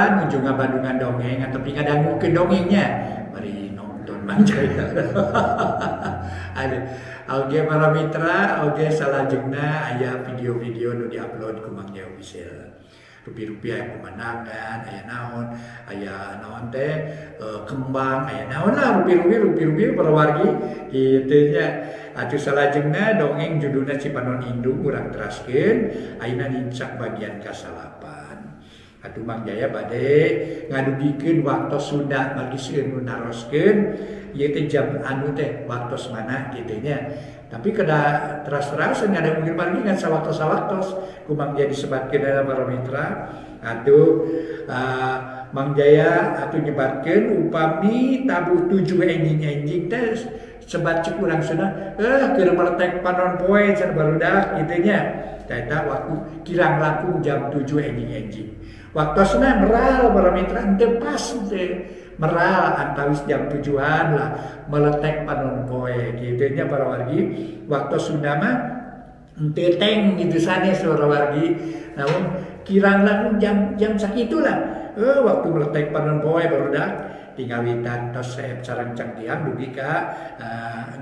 Mitra nuju ngabadungan dongeng atau ngadangukeun dongengnya bari nonton Mang Jaya. Oge para mitra, oge salajengna aya video-video nu diupload ku Mang Jaya Official. Rupi-rupi aya pemandangan, aya naon teh kembang, aya naon lah rupi-rupi para wargi kitu nya. Atuh salajengna dongeng judulna Cipanon Indung urang teraskeun ayeuna nincak bagian ka-8. Atuh Mang Jaya bade ngadugikeun waktos Sunda magiskeun nu naroskeun ieu teh jam anu teh waktos mana kitu nya. Tapi kada teras-teras ngada mungkin lagi ngan sawaktos-sawaktos ku Mang Jaya disebatkeun para mitra. Atuh Mang Jaya atuh nyebatkeun upami tabuh 7 enjing-enjing teh sebat cek urang Sunda keur meletek panon poe can barudak kitu nya. Eta waktu kirang langkung jam 7 enjing-enjing. Waktosna meral para mitra teu pas teh. Meral antawis jam 7-an lah meletek panon poe kitu nya para wargi. Waktu Sunda mah teu teng gitu sanes para wargi. Namun kirang langkung jam sakitulah. Waktu meletek panon poe barudak tinggal witan tos saep sareng cangtiang dugi ka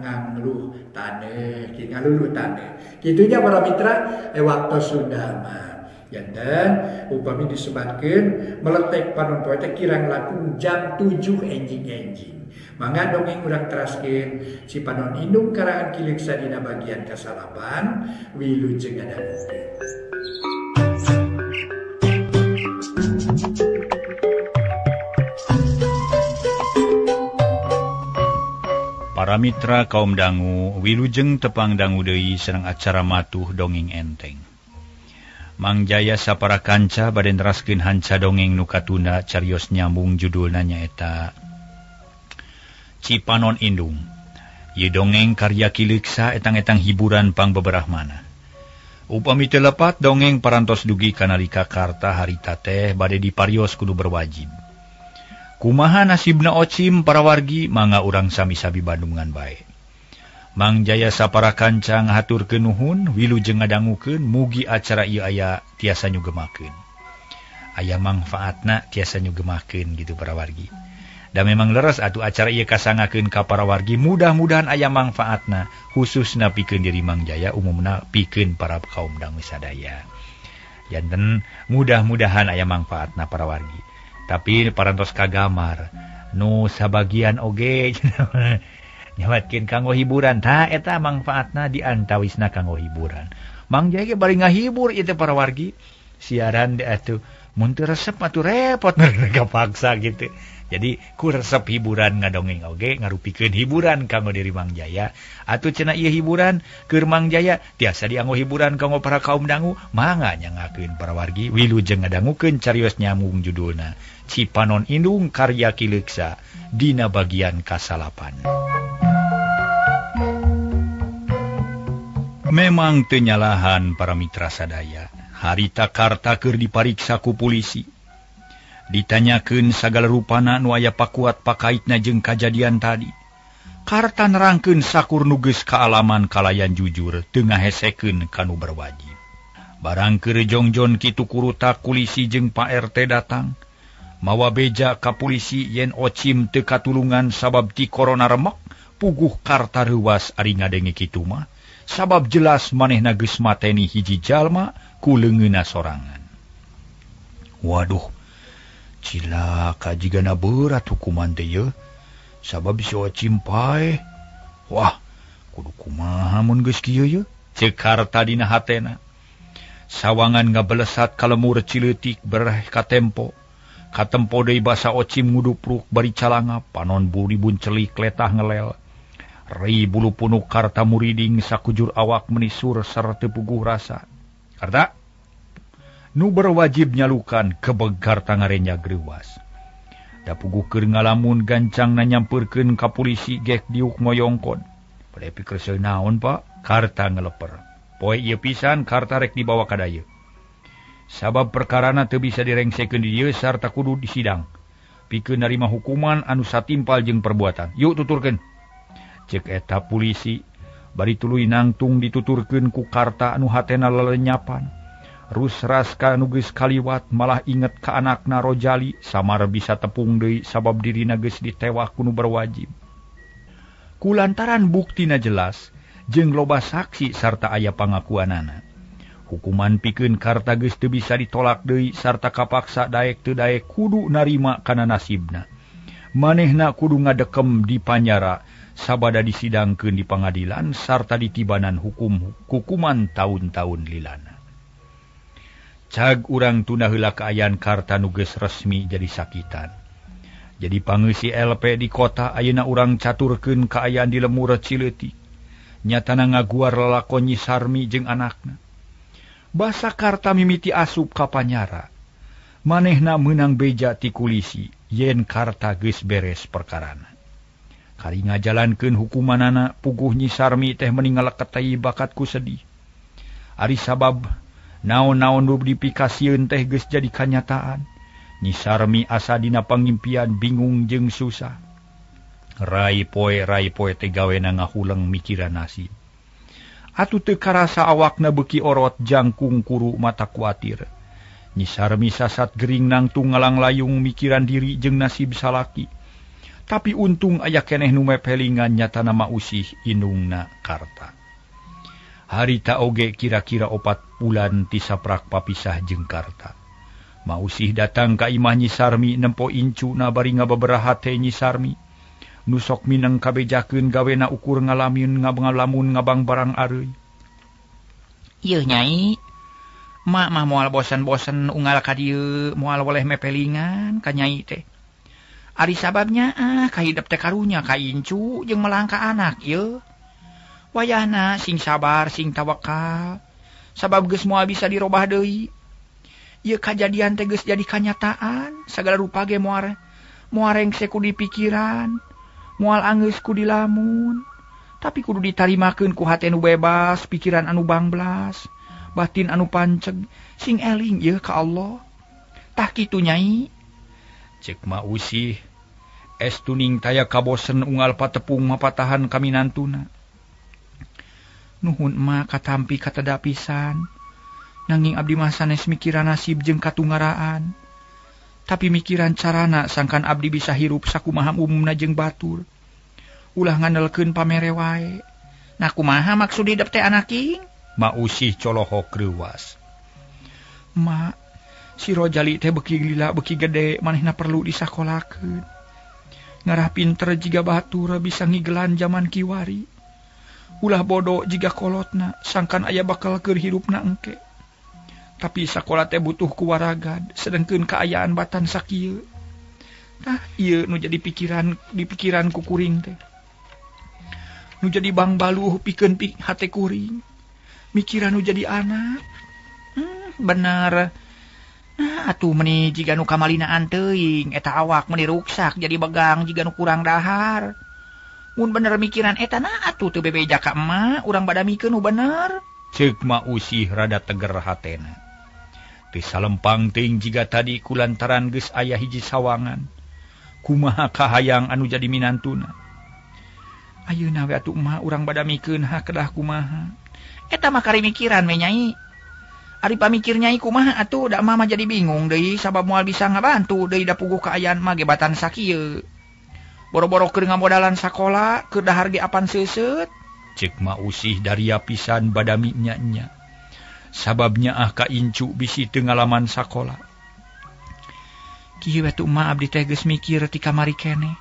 ngangluh taneuh, ngaluluh taneuh. Kitu nya para mitra waktu Sunda mah. Janten upami disebatkeun meletek panon poe teh kirang langkung jam 7 enjing-enjing. Mangga dongeng urang teraskeun Cipanon Indung karangan Kileuksa dina bagian ka-8 wilujeng ngadangukeun. Para mitra kaum dangu wilujeng tepang dangu deui sareng acara matuh dongeng enteng. Mang Jaya sapara kanca bade neraskeun hanca dongeng nu katunda carios nyambung judulna nyaeta Cipanon Indung. Ieu dongeng karya Kileuksa etang-etang hiburan pangbeberahmana. Upami teu lepat dongeng parantos dugi kanalika karta harita teh bade diparios kudu berwajib. Kumaha nasibna Ocim para wargi mangga urang sami-sami bandungan bae. Mang Jaya sapara kanca ngahaturkeun nuhun wilujeng ngadangukeun mugi acara ieu aya tiasa nyugemakeun. Aya mangfaatna tiasa nyugemakeun gitu para wargi. Da memang leres atuh acara ieu kasangakeun ka para wargi mudah-mudahan aya mangfaatna khususna pikeun diri Mang Jaya umumna pikeun para kaum dangu sadaya. Janten mudah-mudahan aya mangfaatna para wargi. Tapi parantos kagamar nu sabagian oge nyawatkeun kanggo hiburan tah eta mangfaatna diantawisna kanggo hiburan. Mang Jaya ge bari ngahibur ieu teh para wargi. Siaran atuh mun teu resep atuh repot ngapaksa gitu. Jadi ku resep hiburan ngadongeng oge ngarupikeun hiburan kanggo diri Mang Jaya. Atuh cenah ieu hiburan keur Mang Jaya tiasa dianggo hiburan kanggo para kaum dangu, mangga nyangakeun para wargi wilujeng ngadangukeun carios nyambung judulna Cipanon Indung karya Kileuksa dina bagian ka-8. Memang teu nyalahan para mitra sadaya. Harita karta keur dipariksa ku polisi. Ditanyakeun sagala rupana nu aya pakuat pakaitna jeung kajadian tadi. Karta nerangkeun sakur nu geus kaalaman kalayan jujur teu ngahesekeun kanu berwajib. Barang keur jongjon kitu kurutak polisi jeung Pak RT datang, mawa beja ka polisi yen Ocim teu katulungan sabab ti corona remek, puguh karta reuwas ari ngadenge kitu mah. Sabab jelas manehna geus mateni hiji jalma ku leungeunna sorangan. Waduh, cilaka jigana berat hukuman teh ye. Sabab si Ocim pae. Wah, kudu kumaha mun geus kieu ye? Ceuk karta dina hatena. Sawangan ngabelesat kalemur cileutik bereh katempo. Katempo deui basa Ocim ngudupruk bari calanga panon buribun celik letah ngelel. Rei bulu punuk karta muriding sakujur awak menisur sarta puguh rasa. Karta nu berwajib nyalukan kebeg karta ngarenya greuwas. Da puguh keur ngalamun gancangna nyampeurkeun ka polisi gek diuk ngoyongkon. Pada pikir seun naon Pak? Karta ngeleper. Poe ieu pisan karta rek dibawa ka dayeu. Sabab perkarana teu bisa direngsekeun di dieu sarta kudu disidang. Pikeun narima hukuman anu satimpal jeung perbuatan. Yuk tuturkeun. Cek eta polisi bari tuluy nangtung dituturkeun ku karta anu hatena lelenyapan. Rusraska nuges kaliwat malah inget ke anakna Rojali samar bisa tepung deui sabab dirina geus ditewah ku nu berwajib. Kulantaran buktina jelas jeung loba saksi sarta aya pangakuanana. Hukuman pikeun karta geus teu bisa ditolak deui sarta kapaksa daek teu daek kudu narima kana nasibna. Manehna kudu ngadekem di panjara sabada disidangkeun di pangadilan sarta ditibanan hukuman tahun-tahun lilana. Cag urang tunda heula kaayaan karta nu geus resmi jadi sakitan. Jadi pangeusi LP di kota ayeuna urang caturkeun kaayaan di lemur Cileutik. Nyatana ngaguar lalakon Nyi Sarmi jeung anakna. Basa karta mimiti asup ka panyara. Manehna meunang beja ti kulisi yen karta geus beres perkarana. Kari ngajalankeun hukumanana puguh Nyi Sarmi teh meninggal ketai bakatku sedih. Ari sabab naon-naon nu dipikasieun teh geus jadi kanyataan. Nyi Sarmi asa dina pangimpian bingung jeung susah. Rai poe teh gawena ngahuleng mikiran nasib. Atuh teu karasa awakna beuki orot jangkung kuru mata kuatir. Nyi Sarmi sasat gering nangtung ngalang layung mikiran diri jeung nasib salaki. Tapi untung aya keneh nu mepelingan nyatana mausih indungna karta. Harita oge kira-kira 4 bulan ti saprak papisah jeung karta. Mausih datang ka imah Nyi Sarmi nempo incuna bari ngababaraha teh Nyi Sarmi. Nusok mineng kabejakeun gawena ukur ngalamin ngabangalamun ngabang barang areuy. Ieu Nyai, mak mah moal bosan-bosan unggal ka dieu moal woleh mepelingan ka Nyai teh. Ari sababnya kahidep teh karunya ka incu jeung melangka anak ieu. Wayahna sing sabar sing tawakal sabab geus moal bisa dirobah deui. Ieu kajadian teh geus jadi kanyataan sagala rupa ge moal rengse ku dipikiran, moal anggeus ku dilamun, tapi kudu ditarimakeun ku hate nu bebas, pikiran anu bangblas, batin anu panceg, sing eling ieu ka Allah. Tah kitu Nyai. Cek mausih estuning taya kabosen unggal patepung mapatahan kaminantuna. Nuhun emak katampi kateda pisan. Nanging abdi mah sanes mikiran nasib jeung katunggaraan. Tapi mikiran carana sangkan abdi bisa hirup sakumaha umumna jeung batur. Ulah ngandelkeun pamere wae. Nah kumaha maksud hidup teh anaking? Mausih colohok reuwas. Mak, si Rojali teh beuki lila beuki gede manehna perlu disakolakeun. Ngarah pinter jiga batur bisa ngigelan zaman kiwari. Ulah bodoh jiga kolotna sangkan aya bakal keur hirupna engke. Tapi sakola teh butuh kuwaragad sedengkeun kaayaan batan sakieu. Tah ieu nu jadi pikiran ku kuring teh. Nu jadi bang baluh pikeun hate kuring. Mikiran nu jadi anak. Bener. Nah atuh meuni jiga nu kamalinaan teuing eta awak meuni ruksak jadi begang jiga nu kurang dahar. Mun bener mikiran eta na atuh teu bebeja ka emak urang bada mikeun nu bener. Ceuk mausih rada teger hatena. Teu salempang teuing jiga tadi kulantaran geus aya hiji sawangan. Kumaha kahayang anu jadi minantuna. Ayeuna we atuh emak urang bada mikeun kedah kumaha. Eta mah kari mikiran we Nyai. Ari pamikir Nyai kumaha atuh da mah jadi bingung deui sabab moal bisa ngabantu deui da puguh kaayaan mah ge batan sakieu. Boro-boro keur ngamodalan sakola keur dahar ge apan seuseut. Ceuk mausih daria pisan badami nya-nya. Sababnya ka incu bisi teu ngalaman sakola. Kieu atuh mah abdi teh geus mikir ti kamari keneh.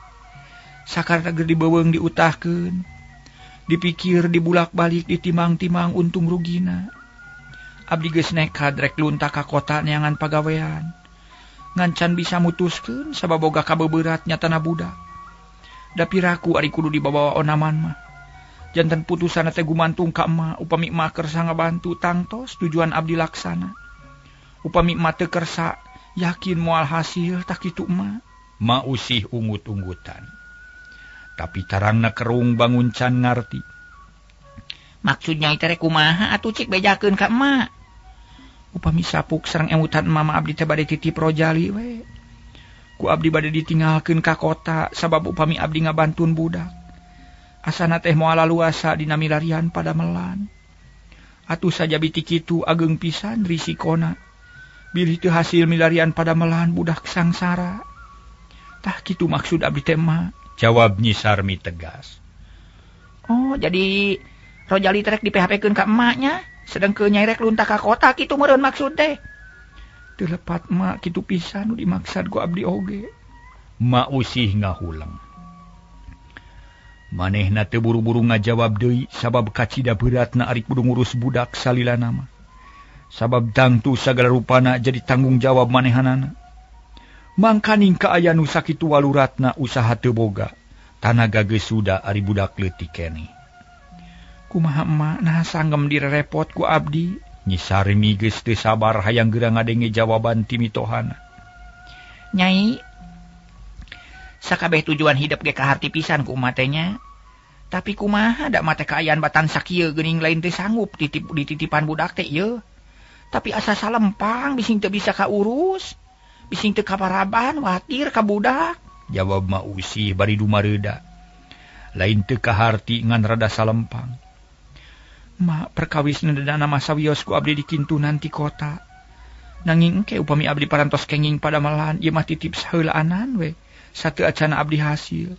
Sakarna keur dibeuweung diutahkeun. Dipikir dibulak-balik ditimang-timang untung rugina. Abdi geus nekat rek lunta ka kota neangan pagawean. Ngancan bisa mutuskeun sabab boga kabeuberat nyatana budak. Da piraku ari kudu dibawa onaman mah. Janten putusan teh gumantung ka emak upami emak kersa ngabantu tangtos tujuan abdi laksana. Upami emak teu kersa yakin moal hasil tak kitu emak. Mausih ungut-unggutan. Tapi tarangna kerung bangun can ngarti. Maksudnya itu kumaha atuh cik bejakeun ka emak. Upami sapuk sareng emutan mama abdi teh bade titip Rojali we. Ku abdi bade ditinggalkeun ka kota sabab upami abdi ngabantun budak. Asana teh moal laluasa dina milarian pada melan. Atuh saja bitik itu ageng pisan risikona. Bilih teu hasil milarian pada melahan budak sangsara. Tah kitu maksud abdi teh Ma, jawab Nyi Sarmi tegas. Oh, jadi Rojali terek di PHP-keun ka emaknya, sedang ke Nyai rek luntah ka kota kitu meureun maksud teh. Teu lepat Ma kitu pisan nu dimaksad ku abdi oge. Ma Usih ngahulang. Manehna teu buru-buru ngajawab deui sabab kacida beratna ari kudu ngurus budak salilana mah. Sabab tangtu sagala rupana jadi tanggung jawab manehanana. Mangkaning kaaya nu sakitu waluratna usaha teu boga, tanaga geus suda ari budak leutik keneh. Kumaha emak nah sanggem direrepot ku abdi? Nyi Sarmi geus teu sabar hayang geura ngadenge jawaban ti mitohana. Nyai, sakabeh tujuan hidup ge kaharti pisan ku umat teh nya. Tapi kumaha da mate kaayaan batan sakieu geuning lain teh sanggup dititipan budak teh ieu. Tapi asa salempang bising teu bisa kaurus, bising teu kaparaban watir ka budak. Jawab Ma Usih bari dumareuda. Lain teu kaharti ngan rada salempang. Ma perkawis nedana masa wios ku abdi di kintunan ti kota. Nanging engke upami abdi parantos kenging pada malahan ieu mah titip saheulaanan we. Sateu acana abdi hasil.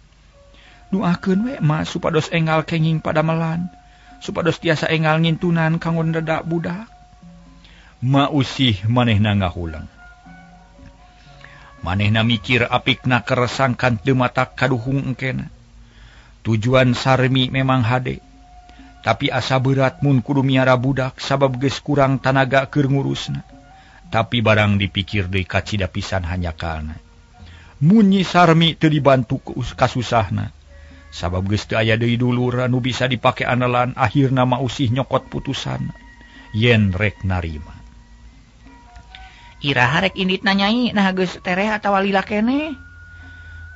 Doakeun we Ma supados enggal kenging pada malahan. Supados tiasa enggal ngintunan kanggo neda budak. Ma Usih manehna ngahulang. Manehna mikir apikna keresangkan teu matak kaduhung engkena. Tujuan Sarmi memang hade. Tapi asa berat mun kudu miara budak sabab geus kurang tanaga keur ngurusna. Tapi barang dipikir deui kacida pisan hanya kana. Mun Nyi Sarmi teu dibantu kasusahna. Sabab geus teu aya deui dulur anu bisa dipake andalan, akhirna Ma Usih nyokot putusan. Yen rek narima. Iraha rek inditna Nyai nah geus tereh atawa lila keneh.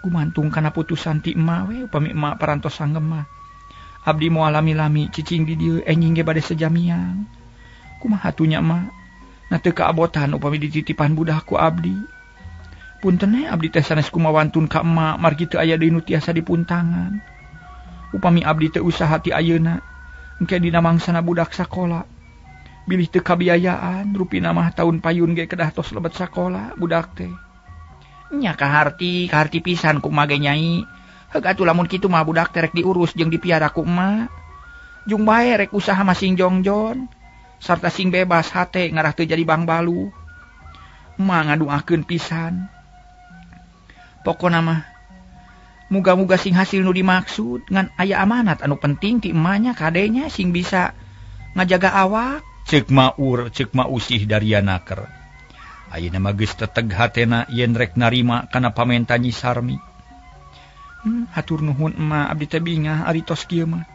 Gumantung kana putusan ti emak we upami emak parantos sanggem mah. Abdi moal lami-lami cicing di dieu enjing ge bade sejamiang. Kumaha atunya emak? Na teu kaabotan upami dititipan budak ku abdi. Punten abdi teh sanes kumawantun ka emak margi teu aya deui nu tiasa dipuntangan. Upami abdi teu usaha ti ayeuna engke dina mangsana budak sakola. Bilih teu kabiayaan rupina mah taun payun ge kedah tos lebet sakola budak teh. Nya kaharti pisan ku emak ge Nyai. Heug atuh lamun kitu mah budak teh rek diurus jeung dipiara ku emak. Jung bae rek usaha masing jongjon sarta sing bebas hate ngarah teu jadi bang balu. Emak ngaduakeun pisan. Pokona mah muga-muga sing hasil nu dimaksud ngan aya amanat anu penting ti emanya kadenya sing bisa ngajaga awak. Ceuk Ma Usih darianaker. Ayeuna mah geus teteg hatena yen rek narima kana pamenta Nyi Sarmi. Hatur nuhun emak abdi teh bingah ari tos kieu mah.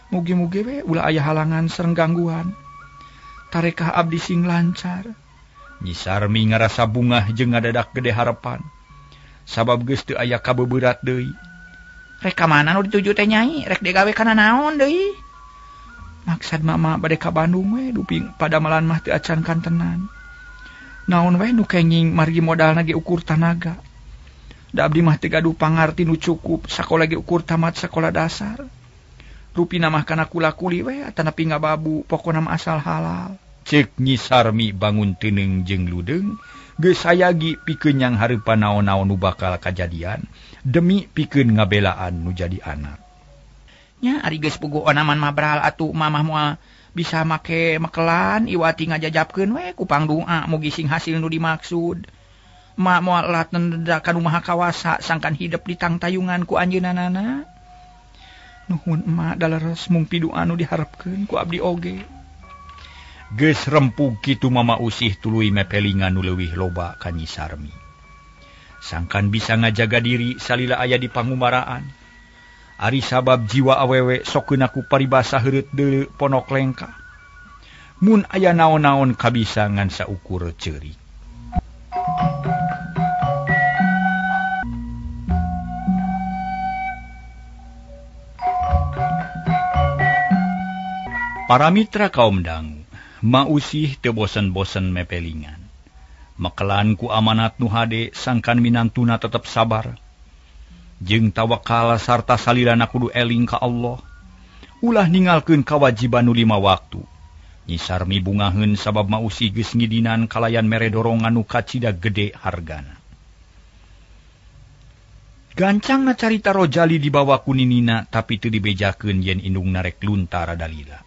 Mugi-mugi we ulah aya halangan sareng gangguan. Tarekah abdi sing lancar. Nyi Sarmi ngarasa bungah jeung ngadadak gede harapan. Sabab geus teu aya kabeuberat deui. Rek ka mana nu dituju teh Nyai? Rek digawe kana naon deui? Maksad mama bade ka Bandung we duping pada malan mah teu acan kantenan. Naon we nu kenging margi modalna ge ukur tanaga. Da abdi mah teu gaduh pangarti nu cukup sakola ge ukur tamat sakola dasar. Rupina mah kana kula-kuli we atanapi ngababu pokona mah asal halal. Ceuk Nyi Sarmi bangun teuneng jeung ludeung geus sayagi pikeun nyang hareupan naon-naon nu bakal kajadian demi pikeun ngabelaan nu jadi anak. Nya ari geus puguh onaman mah beral atuh mamah moal bisa make mekelan iwati ngajajabkeun we ku pangdoa mugi sing hasil nu dimaksud. Ma moal lat nenda ka nu maha kawasa sangkan hidup di tangtayungan ku anjeunanana. Nuhun emak daleres mung pidoa anu diharepkeun ku abdi oge. Geus rempug kitu Mama Usih tuluy mepelingan nu leuwih loba ka Nyi Sarmi. Sangkan bisa ngajaga diri salila aya di pangumaraan. Ari sabab jiwa awewe sokeun aku paribasa heureut deuleu ponok lengka. Mun aya naon-naon kabisa ngan saukur ceurik. Para mitra kaum dangu, Ma Usih teu bosen-bosen mepelingan. Mekelan ku amanat nu hade sangkan minantuna tetep sabar. Jeung tawakal sarta salilana kudu eling ka Allah. Ulah ningalkeun kawajiban nu 5 waktu. Nyi Sarmi bungaheun sabab mausi geus ngidinan kalayan mere dorongan nu kacida gede hargana. Gancangna carita Rojali dibawa ku ninina tapi teu dibejakeun yen indungna rek luntar dalila.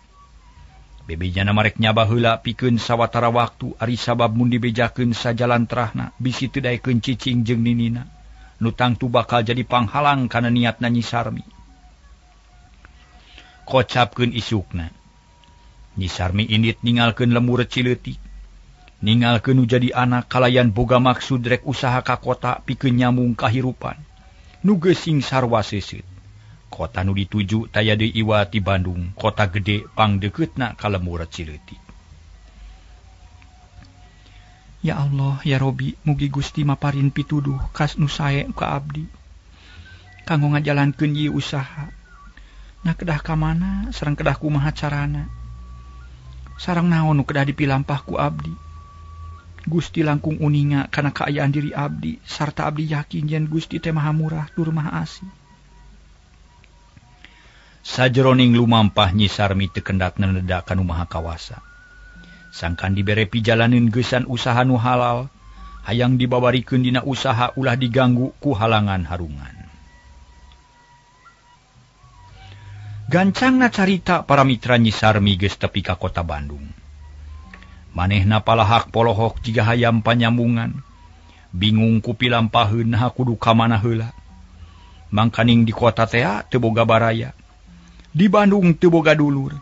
Bebejana marek nyaba heula pikeun sawatara waktu ari sabab mun dibejakeun sajalan terahna bisi teu daekeun cicing jeung ninina nu tangtu bakal jadi panghalang kana niatna Nyi Sarmi. Kocapkeun isukna. Nyi Sarmi indit ningalkeun lemur cileutik. Ningalkeun nu jadi anak kalayan boga maksud rek usaha ka kota pikeun nyambung kahirupan. Nu geusing sarwa seuseut. Kota nu dituju taya deui iwa ti Bandung, kota gede pangdekeutna ka lemur cileutik. Ya Allah, ya Robi, mugi Gusti maparin pituduh kas nu sae ka abdi. Kanggo ngajalankeun ieu usaha. Na kedah ka mana sareng kedah kumaha carana. Sareng naon nu kedah dipilampah ku abdi. Gusti langkung uninga kana kaayaan diri abdi sarta abdi yakin yen Gusti teh maha murah tur maha asih. Sajeroning lumampah Nyi Sarmi teu kendatna neda ka nu maha kawasa. Sangkan dibere pijalaneun geusan usaha nu halal, hayang dibabarikeun dina usaha ulah diganggu ku halangan harungan. Gancangna carita para mitra Nyi Sarmi geus tepi ka kota Bandung. Manehna palahak polohok jiga hayam panyambungan. Bingung ku pilampaheun ha kudu ka mana heula. Mangkaning di kota teh teu boga baraya. Di Bandung teu boga dulur.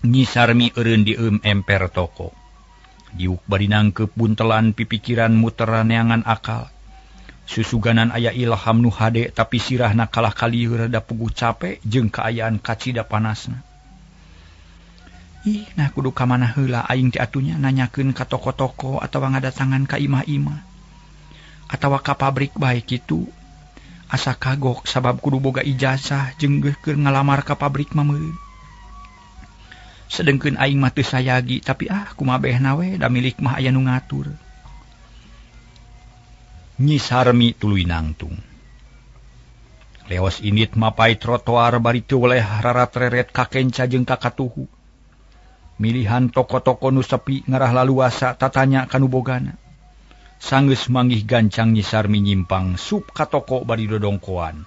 Nyi Sarmi eureun dieum emper toko. Diuk bari nangkep buntelan pipikiran muteran neangan akal. Susuganan aya ilham nu hade tapi sirahna kalah kalieur da puguh capek jeung kaayaan kacida panasna. Ih, nah kudu ka mana heula aing teh atunya nanyakeun ka toko-toko atawa ngadatangan ka imah-imah. Atawa ka pabrik bae kitu. Asa kagok sabab kudu boga ijazah jeung geus keur ngalamar ka pabrik mah meureun. Sedengkeun aing mah teu sayagi tapi kumaha behna we da milik mah aya nu ngatur. Nyi Sarmi tuluy nangtung. Leos indit mapai trotoar bari teu weleh rarat-reret ka kenca jeung ka katuhu. Milihan toko-toko nu sepi ngarah laluasa tatanya kanu bogana. Sanggeus manggih gancang Nyi Sarmi nyimpang sup ka toko bari dodongkoan.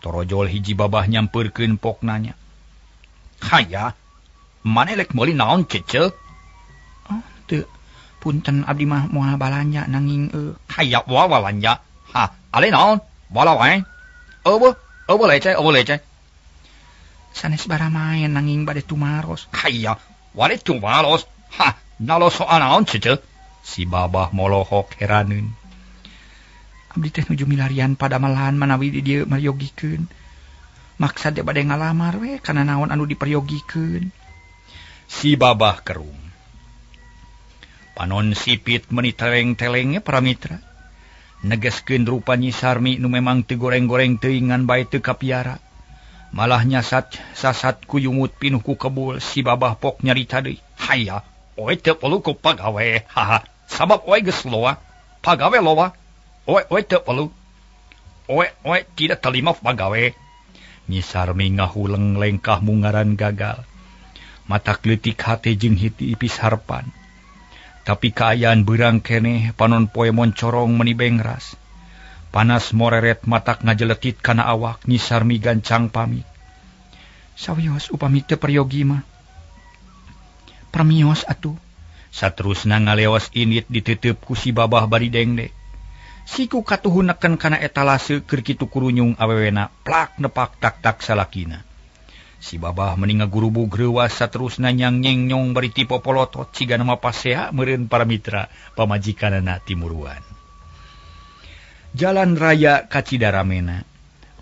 Torojol hiji babah nyampeurkeun poknanya. Haya, mane lek meuli naon cece? Oh, teu. Punten abdi mah moal balanja nanging Haya moal balanja. Ha, ale naon? Bala wae. Eueuh leceh. Sanes bara main nanging bade tumaros. Haya, wale tumaros. Ha, nalos soal naon cece? Si babah molohok heraneun. Abdi teh nuju milarian pada malahan manawi di dieu maryogikeun. Maksad teh bade ngalamar we kana naon anu diperyogikeun. Si babah kerung. Panon sipit meniteleng-telengnya para mitra. Negeskeun rupa Nyi Sarmi nu memang teu goreng-goreng teuing ngan bae teu kapiara. Malah nyasat sasat ku yumut pinuh ku kebul si babah pok nyarita deui. Haya, oe teu perlu ku pagawe. Haha, sabab oe geus loa. Pagawe loa. Oe teu perlu. Oe tidak terima pagawe. Nyi Sarmi ngahuleng lengkah mungaran gagal. Mata kleutik hate jeung hiti ipis harpan. Tapi kaayaan beurang keneh panon poe moncorong meni bengras. Panas moreret matak ngajeletit kana awak Nyi Sarmi gancang pamit. Sawios upami teu peryogi mah. Permios atuh. Saterusna ngaleos indit diteuteub ku si babah bari dengdek. Siku katuhu neken kana etalase keur kitu kurunyung awewena plak nepak tak-tak salakina. Si babah mending ngagurubug reuwas saterusna nyang-nyeng-nyong bari ti popolotot siga nama pasea meureun para mitra pamajikanana timuruan. Jalan raya kacidaramena.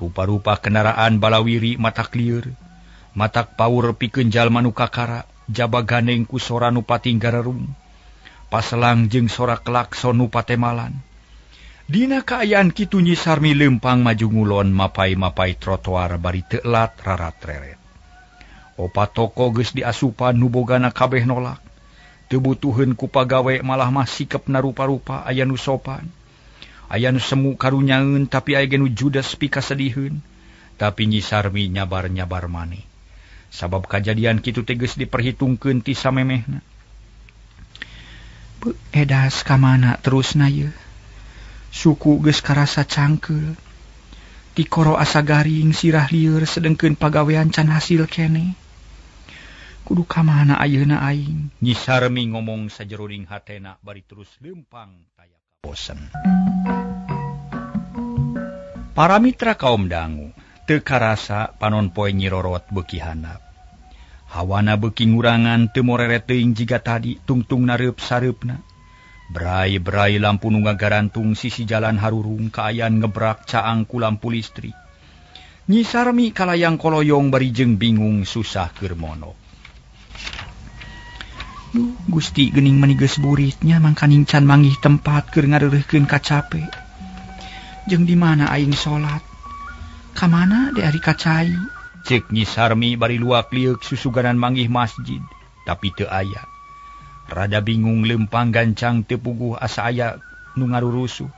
Rupa-rupa kendaraan balawiri matak lieur, matak paur pikeun jalma nu kakara, jaba gandeng ku sora nu pating garerung, paselang jeung sora klakson nu patemalan. Dina kaayaan kitu Nyi Sarmi leumpang maju ngulon mapai-mapai trotoar bari teu elat rarat-reret. Opat toko geus diasupan nu bogana kabeh nolak. Teu butuheun ku pagawe malah mah sikepna rupa-rupa aya nu sopan. Aya nu semu karunyaeun tapi aya nu judes pika sediheun. Tapi Nyi Sarmi nyabar-nyabar maneh. Sabab kejadian kitu teges diperhitungkeun ti samemehna. Edas ka mana terusna ye? Suku geus karasa cangkeul. Ti koro asa garing sirah lieur sedengkeun pagawean can hasil kene. Kudu ka mana ayeuna aing? Nyi Sarmi ngomong sajeroning hatena bari terus lempang taya bosen. Para mitra kaum dangu teu karasa panon poe Nyi Rorot beuki handap. Hawana beuki ngurangan teu moreret teuing jiga tadi tungtungna reup-sareupna. Berai-berai lampu nu ngagarantung sisi jalan harurung kaayaan ngebrak caang ku lampu listrik. Nyi Sarmi kalayang koloyong bari jeung bingung susah keur monok. Gusti geuning meni geus buritnya mangkaning can manggih tempat keur ngareureuhkeun kacape. Jeung di mana aing salat? Ka mana de ari kacai? Cek Nyi Sarmi bari luak liuk susuganan manggih masjid, tapi teu aya. Rada bingung lempang gancang teu puguh asa aya nu ngarurusuh.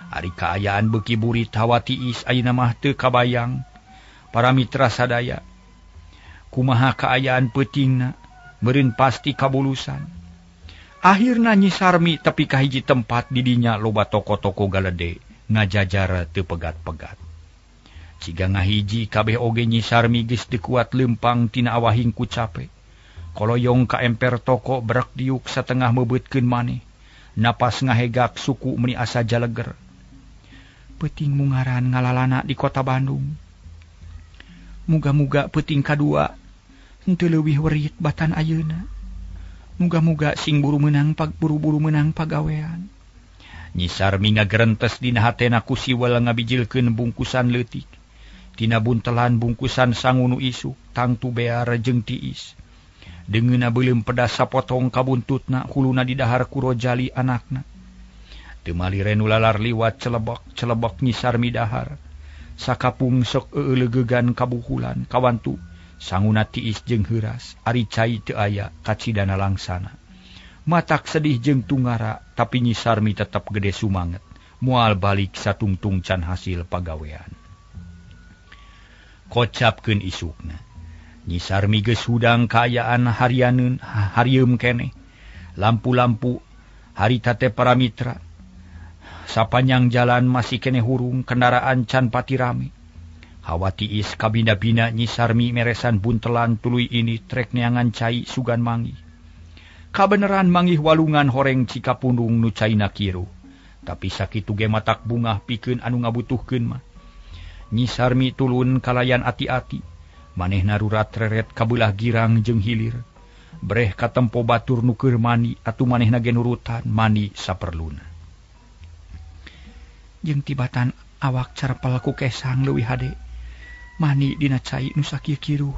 Ari kaayaan beuki burit hawa tiis ayeuna mah teu kabayang. Para mitra sadaya, kumaha kaayaan peutingna, meureun pasti kabulusan. Akhirna Nyi Sarmi tepi ka hiji tempat di dinya loba toko-toko galede ngajajar teu pegat-pegat. Ciga ngahiji kabeh oge Nyi Sarmi geus teu kuat lempang tina awahing ku capek. Koloyong ka emper toko berak diuk satengah meubeutkeun maneh. Napas ngahegak suku meni asa jaleger. Peuting mungaran ngalalana di kota Bandung. Muga-muga peuting kadua henteu leuwih werit batan ayeuna. Muga-muga sing buru-buru menang pagawean. Nyi Sarmi ngagerentes dina hatena ku siwel ngabijilkeun bungkusan leutik. Tina buntelan bungkusan sangu nu isuk, tangtu bear jeung tiis. Deungeuna beuleum pedas sapotong kabuntutna huluna di dahar ku Rojali anakna. Teu malire nu lalar liwat celebok Nyi Sarmi dahar. Sakapung sok euleugegan kabuhulan kawantu sanguna tiis jeung heuras ari cai teu aya kacidana langsana. Matak sedih jeung tungara tapi Nyi Sarmi tetep gede sumanget moal balik satungtung can hasil pagawean. Kocapkeun isukna Nyi Sarmi geus hudang kaayaan harieum keneh. Lampu-lampu harita teh para mitra. Sapanjang jalan masih keneh hurung kendaraan can pati rame. Hawa tiis kabina-bina Nyi Sarmi meresan buntelan tuluy ini trek neangan cai sugan manggih. Kabeneran manggih walungan horeng Cikapundung nu caina kiru. Tapi sakitu ge matak bungah pikeun anu ngabutuhkeun mah. Nyi Sarmi tulun kalayan ati-ati. Manehna rurat reret kabelah girang jeung hilir. Breh katempo batur nu keur mani atuh manehna ge nurutan mani saperluna. Jeung tibatan awak carpel ku kesang leuwih hade. Mani dina cai nu sakieu-kieu.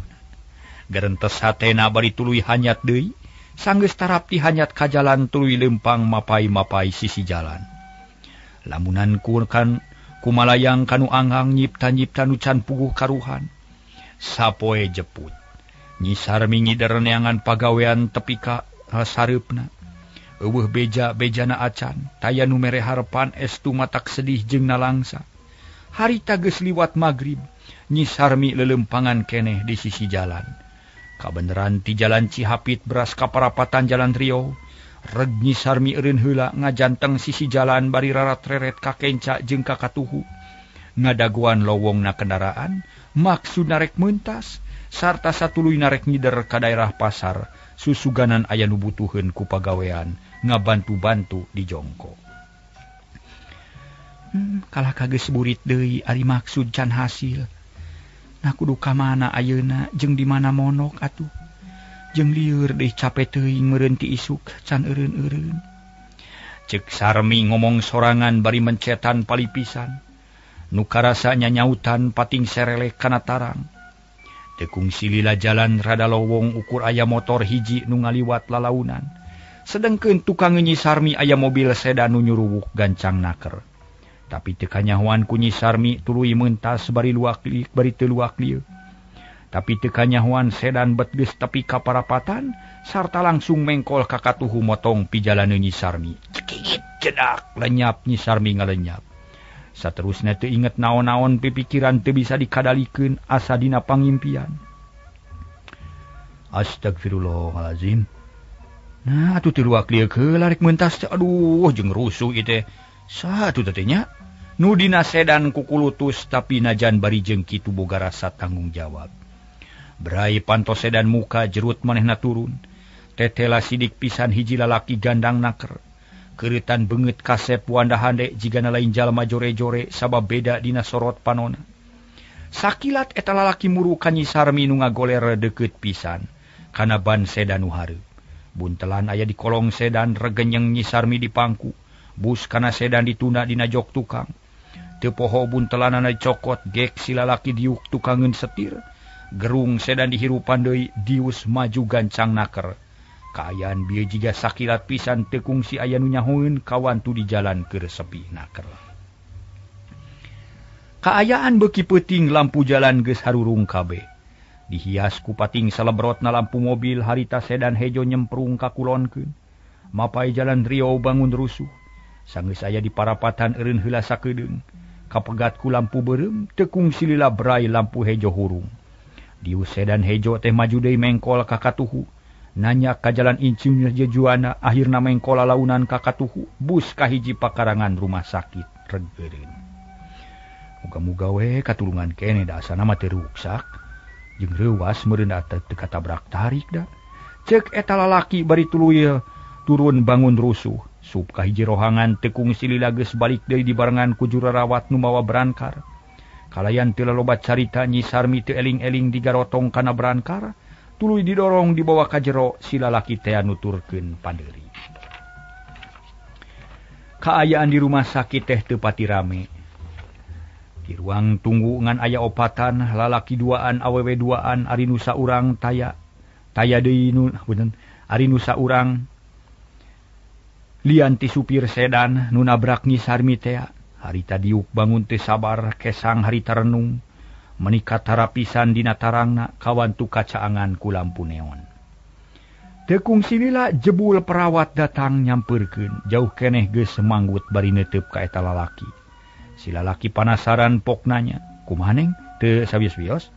Garentes hatena bari tuluy hanyat deui. Sanggeus tarap ti hanyat ka jalan tuluy lempang mapai-mapai sisi jalan. Lamunan kumalayang kanu anggang nyipta-nyipta nu can puguh karuhan. Sapoe jeput. Nyi Sarmi ngider neangan pagawean tepi ka sareupna. Eueuh beja-bejana acan, taya nu mere harepan estu matak sedih jeung nalangsa. Harita geus liwat magrib, Nyi Sarmi lelempangan keneh di sisi jalan. Kabeneran ti jalan Cihapit beras kaparapatan jalan Riau. Reg Nyi Sarmi eureun heula ngajanteng sisi jalan bari rarat reret ka kenca jeung ka katuhu. Ngadaguan lowongna kendaraan, maksud narek meuntas, sarta satuluy narek ngider ka daerah pasar, susuganan aya nu butuheun ku pagawean, ngabantu-bantu di jongko. Kalah kageus burit deui ari maksud can hasil. Na kudu ka mana ayeuna jeung di mana monok atuh. Jeung lieur deui cape teuing meureun ti isuk can eureun-eureun. Ceuk Sarmi ngomong sorangan bari mencetan palipisan. Nu karasa nyanyautan pating serelek kana tarang. Tekung silila jalan rada lowong ukur aya motor hiji nu ngaliwat lalaunan. Sedengkeun tukang Nyi Sarmi aya mobil sedan nu nyuruwuk gancang naker. Tapi teu kanyahoan ku Nyi Sarmi tuluy meuntas bari teu luak lieu. Tapi teu kanyahoan sedan bet geus tepi ka parapatan sarta langsung mengkol ka katuhu motong pijalaneun Nyi Sarmi. Cekit cedak lenyap Nyi Sarmi ngalenyap. Saterusna teu inget naon-naon pipikiran teu bisa dikadalikeun asa dina pangimpian. Astagfirullahalazim. Nah atuh tilu aklieu heula rek meuntas teh aduh jeung rusuh ieu teh. Satu teh nya nu dina sedan kukulutus tapi najan bari jeung kitu boga rasa tanggung jawab. Berai pantos sedan muka jerut manehna turun. Tetela sidik pisan hiji lalaki gandang naker. Keuretan beungeut kasep wanda hande jigana lain jalma jore-jore sabab beda dina sorot panona. Sakilat eta lalaki muru ka Nyi Sarmi nu ngagoler deukeut pisan kana ban sedan nu hareup. Buntelan aya di kolong sedan regenyeng Nyi Sarmi di pangku. Bus kana sedan ditunda dina jok tukang. Teu poho buntelanana dicokot gek si lalaki diuk tukangeun setir. Gerung sedan dihirupan deui dius maju gancang naker. Kaayaan bieu jiga sakilat pisan teu kungsi aya nu nyahoeun kawan tu di jalan keur sepi naker. Kaayaan beuki peuting lampu jalan geus harurung kabeh. Dihias ku pating salebrotna lampu mobil harita sedan hejo nyemprung ka kulonkeun. Mapai jalan Riau bangun rusuh. Sanggeus aya di parapatan eureun heula sakedeung. Kapegat ku lampu beureum teu kungsi lila berai lampu hejo hurung. Dius sedan hejo teh maju deui mengkol ka katuhu. Nanya ka jalan Insinyur Jejuana akhirna mengkola launan ka katuhu bus kahiji pakarangan rumah sakit regeureun. Muga-muga we katulungan kene da asana mah teu ruksak jeung reuwas meureun teu katabrak tarik da. Ceuk eta lalaki bari tuluy turun bangun rusuh sup kahiji rohangan teu kungsi lila geus balik deui dibarengan ku juru rawat nu mawa berangkar. Kalayan teu loba carita Nyi Sarmi teu eling-eling digarotong kana berangkar. Tuluy didorong dibawa ka jero si lalaki teh nuturkeun pandeuri. Kaayaan di rumah sakit teh teu pati rame. Di ruang tunggu ngan aya opatan lalaki duaan awewe duaan ari nu saurang taya deui nu bener ari nu saurang lian ti supir sedan nu nabrak Nyi Sarmi teh harita diuk bangun teu sabar kesang harita renung. Menikat harapisan dina tarangna kawan tu kacaangan ku lampu neon. Tekung silila jebul perawat datang nyamperkeun jauh keneh geus semanggut bari neuteup ka eta lalaki. Si lalaki panasaran pok nanya, "Kumaha neng? Teu sabios-bios?"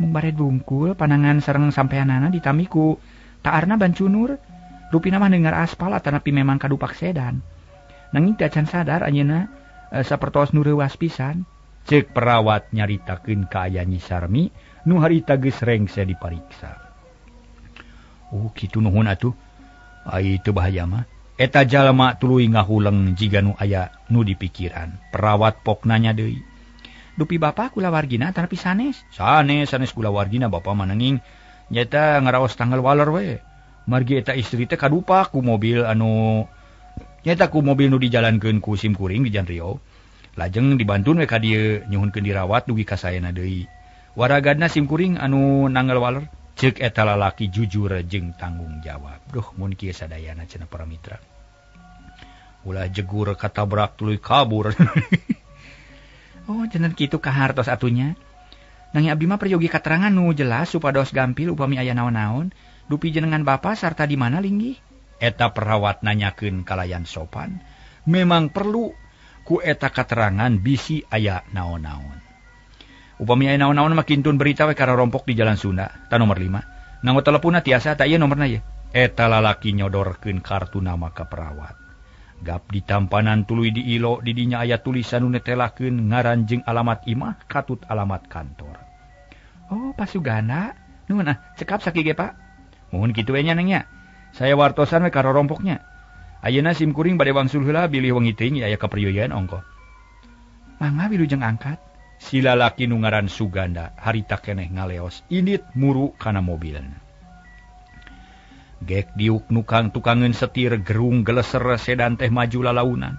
"Mung bared bungkul panangan sareng sampeanana ditamiku taarna bancunur. Rupina mah deungar aspal atanapi memang kadupak sedan. Nanging teu acan sadar anjeunna sapertos nu reuwas pisan." Cek perawat nyaritakeun ka aya Nyi Sarmi nu harita geus rengse dipariksa. "Oh kitu nuhun atuh. Ai teu bahaya mah. Eta jalma tuluy ngahuleng jiga nu aya nu dipikiran." Perawat pok nanya deui. "Dupi bapa kulawargina tanapi sanes?" Sanes kulawargina bapa mah nanging nyaeta ngaraos tanggal waler we. Margi eta istri teh kadupak ku mobil anu nyaeta ku mobil nu dijalankeun ku simkuring di Jalan Riau. Lajeng dibantun we ka dieu nyuhunkeun dirawat dugi ka saena deui. Waragadna simkuring anu nanggal waler, ceuk eta lalaki jujur jeung tanggung jawab. Duh mun kieu sadayana cenah para mitra. Ulah jegur katabrak tuluy kabur. Oh cenah kitu kahartos atunya. Nanging abdi mah peryogi katerangan nu jelas supados gampil upami aya naon-naon, dupi jenengan bapa sarta di mana linggih? Eta perawat nanyakeun kalayan sopan. Memang perlu ku eta katerangan bisi aya naon-naon. Upami aya naon-naon mah kintun berita we kararompok di Jalan Sunda, ta nomor 5. Nganggo teleponna tiasa ta ieu nomorna ye. Eta lalaki nyodorkeun kartu nama ka perawat. Gap di tampanan tuluy diilo di dinya aya tulisan nu netelakeun ngaran jeung alamat imah katut alamat kantor. Oh, pasugana. Nuhun cekap sakige Pak. Mohon kitu we nya neng nya. Saya wartosan we kararompoknya. Ayeuna simkuring bade wangsul heula bilih wengi teuing aya kapriyoyan ongko. Mangga wilujeng angkat. Si lalaki nu ngaran Suganda harita keneh ngaleos indit muru kana mobilna. Gek diuk nukang tukangeun setir gerung geleser sedan teh maju lalaunan.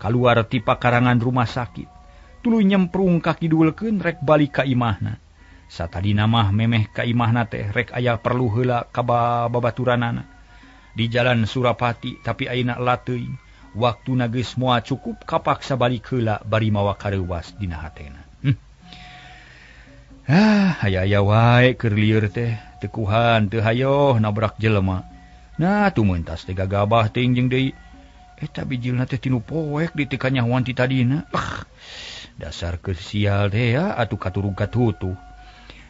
Kaluar ti pakarangan rumah sakit. Tuluy nyemprung ka kidulkeun rek balik ka imahna. Satadina mah memeh ka imahna teh rek aya perlu heula ka babaturanana. Di Jalan Surapati tapi ayeuna elat teuing. Waktuna geus moal cukup kapaksa balik heula bari mawa kareuwas dina hatena. Aya-aya wae keur lieur teh teu kuhan teu hayoh nabrak jelema. Nah tumeuntas teh gagabah teuing jeung deui. Eta bijilna teh tinu poek diteu nyahoan ti tadina. Dasar keur sial teh ya atuh katurug katutuh.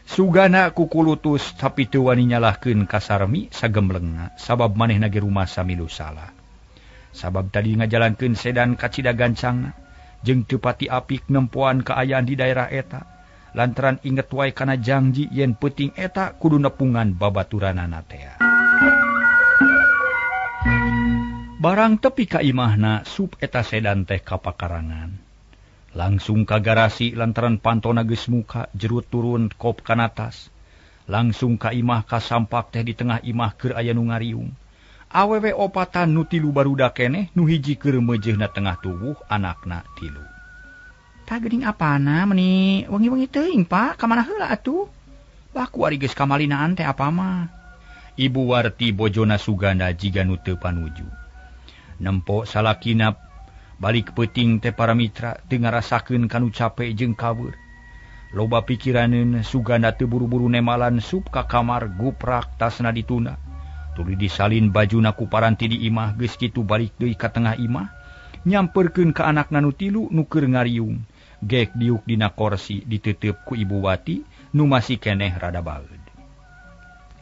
Sugana kukulutus tapi teu wani nyalahkeun ka Sarmi sagemblengna sabab manehna ge rumah samilu salah. Sabab tadi ngajalankeun sedan ka Cidagancangna jeung teu pati apik nempoan kaayaan di daerah eta lantaran inget wae kana janji yen peuting eta kudu nepungan babaturanana teh. Barang tepi ka imahna sup eta sedan teh kapakarangan. Langsung ka garasi lantaran pantona geus muka jerut turun kop kan atas. Langsung ka imah ka sampak teh di tengah imah keur aya nu ngariung. Awewe opatan nu tilu barudak keneh nu hiji keur meujeuhna tengah tubuh anakna 3. Tah geuning apana meuni wengi-wengi teuing Pak ka mana heula atuh? Baku ari geus kamalinaan teh apa mah. Ibu Warti bojona Suganda jiga nu teu panuju. Nempo salakina balik peuting teh para mitra teu ngarasakeun kanu capek jeung kabeur. Loba pikiraneun Suganda teu buru-buru nemalan sup ka kamar guprak tasna ditunda. Tuluy disalin bajuna ku paranti di imah geus kitu balik deui ka tengah imah nyamperkeun ka anakna nu 3 nu keur ngariung. Gek diuk dina kursi diteuteub ku Ibu Wati nu masih keneh rada baeud.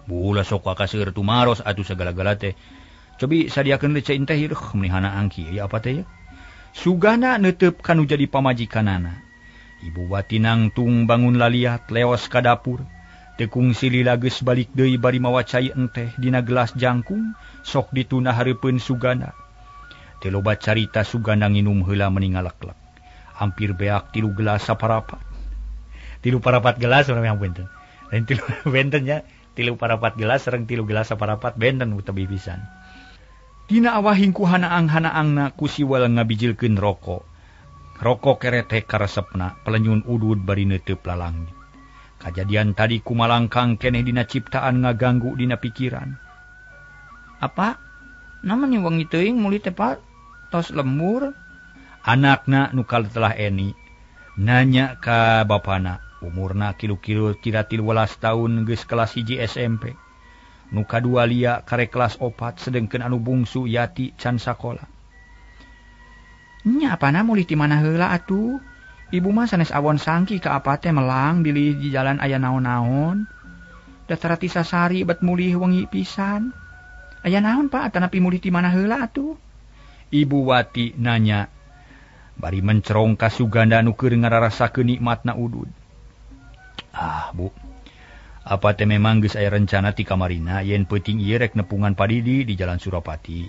Bula sok kaseur tumaros atuh sagala-gala teh. Cobi sadiakeun leceun teh hiruh menihana angki ieu apa teh ya? Sugana neuteup kanu jadi pamajikanana. Ibu Wati nangtung bangun laliat leos ka dapur. Tekung silila geus balik deui bari mawa cai enteh dina gelas jangkung sok dituna hareupeun Sugana. Teu loba carita Sugana nginum heula meningalek-lek. Hampir beak 3 gelas saparapat. 3 parapat gelas urang yang benten. Lain 3 benten nya 3 parapat gelas sareng 3 gelas saparapat benten utabi pisan. Dina awahing ku hanaang-hanaangna ku siwal ngabijilkeun rokok. Rokok kerete karesepna pelenyun udud bari neuteup lalangit. Kajadian tadi kumalangkang keneh dina ciptaan ngaganggu dina pikiran. Apa? Namanya wengi teuing muli teh Pak tos lembur. Anakna nu telah eni nanya ka bapana. Umurna kilu-kilu kira 13 tahun geus kelas 1 SMP. Nu kadua lia kare kelas 4 sedengkeun anu bungsu Yati can sakola. Nya apana muli ti mana heula atuh? Ibu mah sanes awon sangki ka apa teh melang di jalan aya naon-naon. Da tarati sasari bet mulih wengi pisan. Aya naon Pak atanapi mulih ti mana heula atuh? Ibu Wati nanya bari mencerong ka Suganda nu keur ngararasakeun nikmatna udud. Ah, Bu. Apa teh memang geus aya rencana ti kamarina yen peuting ieu rek nepungan padidi di Jalan Surapati.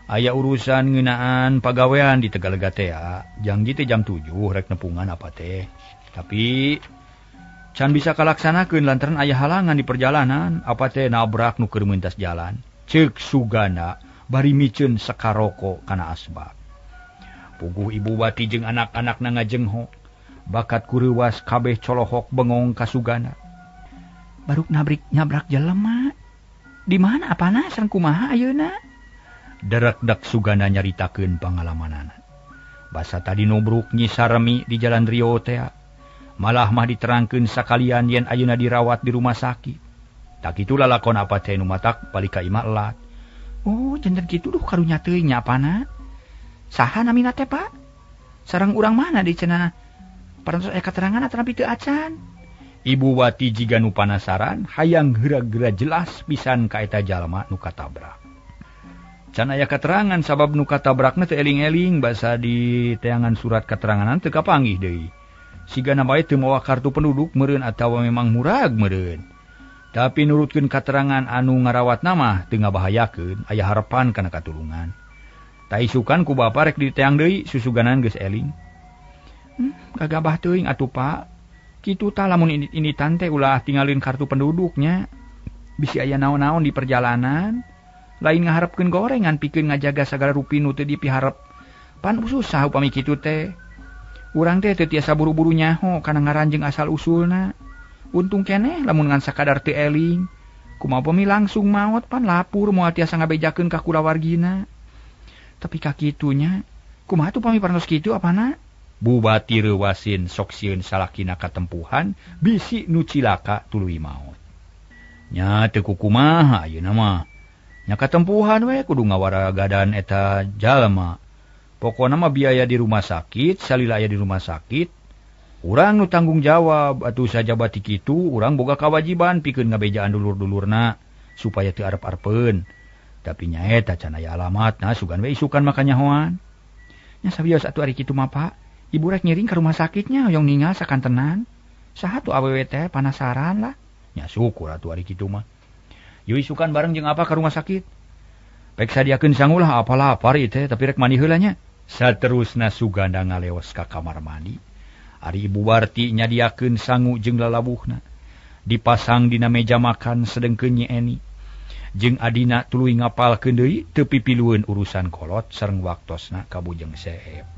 Aya urusan ngeunaan pagawean di Tegalega teh ya. Janji teh jam 7 rek nepungan apa teh. Tapi can bisa kalaksanakeun lantaran aya halangan di perjalanan, apa teh nabrak nu keur meuntas jalan. Ceuk Suganda bari miceun sakaroko kana asbak. Puguh Ibu Wati jeung anak-anakna ngajenghok. Bakat kureuwas kabeh colohok bengong ka Suganda. Baruk nyabrak jelema. Di mana apana sareng kumaha ayeuna? Derek-dek Suganda nyaritakeun pangalamanana. Basa tadi nubruk Nyi Sarmi di Jalan Rio teh. Malah mah diterangkeun sakalian yen ayeuna dirawat di rumah sakit. Tak kitu lalakon apa teh nu matak balik ka imah elat. Oh, janten kitu duh karunya teuing nya apana? Saha namina teh Pak? Sareng urang mana di cenah? Parantos aya katerangan atanapi teu acan? Ibu Wati jiga nu panasaran hayang geura-geura jelas pisan ka eta jalma nu katabrak. Can aya katerangan sabab nu katabrakna teu eling-eling basa di teangan surat kateranganan teu kapanggih deui. Sigana bae teu mawa kartu penduduk meureun atawa memang murag meureun. Tapi nurutkeun katerangan anu ngarawatna mah teu ngabahayakeun, aya harepan kana katulungan. Ta isukan ku bapa rek diteang deui susuganan geus eling. Gagabah teuing atuh Pak. Kitu tah lamun ini tante ulah tinggalin kartu penduduknya. Bisi aya naon-naon di perjalanan. Lain ngaharepkeun gorengan pikeun ngajaga sagala rupi nu teu dipiharep. Pan susah upami kitu teh. Urang teh teu tiasa buru-buru nyaho kana ngaranjeng asal usulna. Untung keneh lamun ngan sakadar teu eling. Kumaha pami langsung maot pan lapur moal tiasa ngabejakeun ka kulawargina. Tapi ka kitunya, kumaha tuh pami parantos kitu apana? Bu Wati reuwasin sok sieun salakina katempuhan bisi nu cilaka tuluy maot. Nya teu kumaha ayeuna mah. Nya katempuhan we kudu ngawaragadan eta jalma. Pokona mah biaya di rumah sakit, salila aya di rumah sakit, Urang nu tanggung jawab atuh saja batik itu urang boga kawajiban pikeun ngabejaan dulur-dulurna supaya teu arep-arepeun. Tapi nyaeta can aya alamatna sugan we isukan makanya hoan. Nya sabios atuh ari kitu mah Pak, ibu rek ngiring ke rumah sakitnya hoyong ningal sakantenan. Saha tuh awewe teh panasaran lah. Nya syukur atuh ari kitu mah. Yeuh isukan bareng jeung apa ka rumah sakit. Pek sadiakeun sangu lah apa lapar ieu teh tapi rek mandi heula nya. Saterusna Suganda ngaleos ka kamar mandi. Ari Ibu Warti nyadiakeun sangu jeung lalabuhna. Dipasang dina meja makan sedengkeun Nyi Eni. Jeung adina tuluy ngapalkeun deui teu pipilueun urusan kolot sareng waktosna ka Bujang Seep.